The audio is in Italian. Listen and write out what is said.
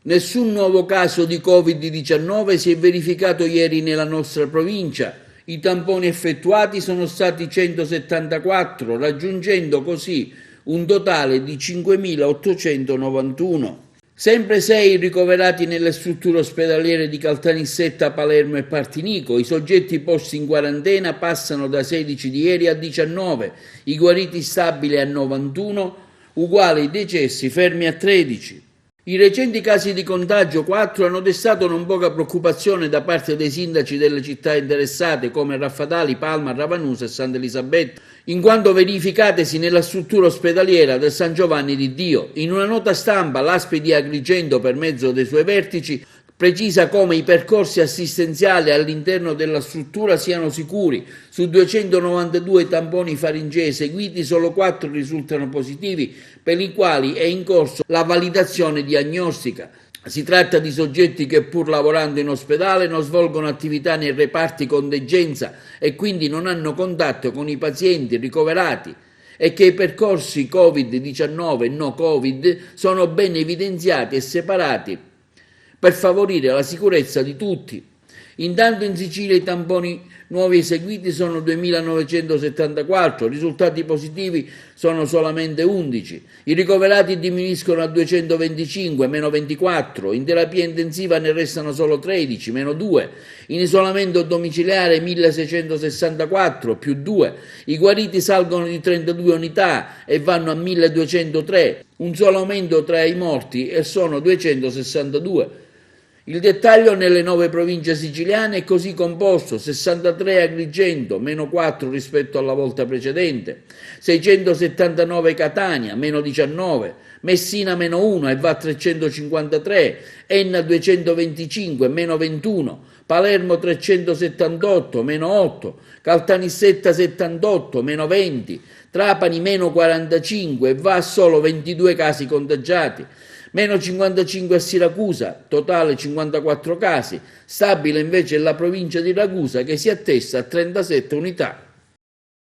Nessun nuovo caso di Covid-19 si è verificato ieri nella nostra provincia. I tamponi effettuati sono stati 174, raggiungendo così un totale di 5.891. Sempre 6 ricoverati nelle strutture ospedaliere di Caltanissetta, Palermo e Partinico. I soggetti posti in quarantena passano da 16 di ieri a 19, i guariti stabili a 91, uguale i decessi fermi a 13. I recenti casi di contagio 4 hanno destato non poca preoccupazione da parte dei sindaci delle città interessate come Raffadali, Palma, Ravanusa e Sant'Elisabetta, in quanto verificatesi nella struttura ospedaliera del San Giovanni di Dio. In una nota stampa l'ASP di Agrigento, per mezzo dei suoi vertici, precisa come i percorsi assistenziali all'interno della struttura siano sicuri. Su 292 tamponi faringei eseguiti, solo 4 risultano positivi, per i quali è in corso la validazione diagnostica. Si tratta di soggetti che, pur lavorando in ospedale, non svolgono attività nei reparti contingenza e quindi non hanno contatto con i pazienti ricoverati, e che i percorsi Covid-19 e no Covid sono ben evidenziati e separati per favorire la sicurezza di tutti. Intanto in Sicilia i tamponi nuovi eseguiti sono 2.974, risultati positivi sono solamente 11, i ricoverati diminuiscono a 225, meno 24, in terapia intensiva ne restano solo 13, meno 2, in isolamento domiciliare 1.664, più 2, i guariti salgono di 32 unità e vanno a 1.203, un solo aumento tra i morti e sono 262. Il dettaglio nelle 9 province siciliane è così composto: 63 Agrigento, meno 4 rispetto alla volta precedente, 679 Catania, meno 19, Messina meno 1 e va a 353, Enna 225, meno 21, Palermo 378, meno 8, Caltanissetta 78, meno 20, Trapani meno 45 e va a solo 22 casi contagiati. Meno 55 a Siracusa, totale 54 casi, stabile invece la provincia di Ragusa che si attesta a 37 unità.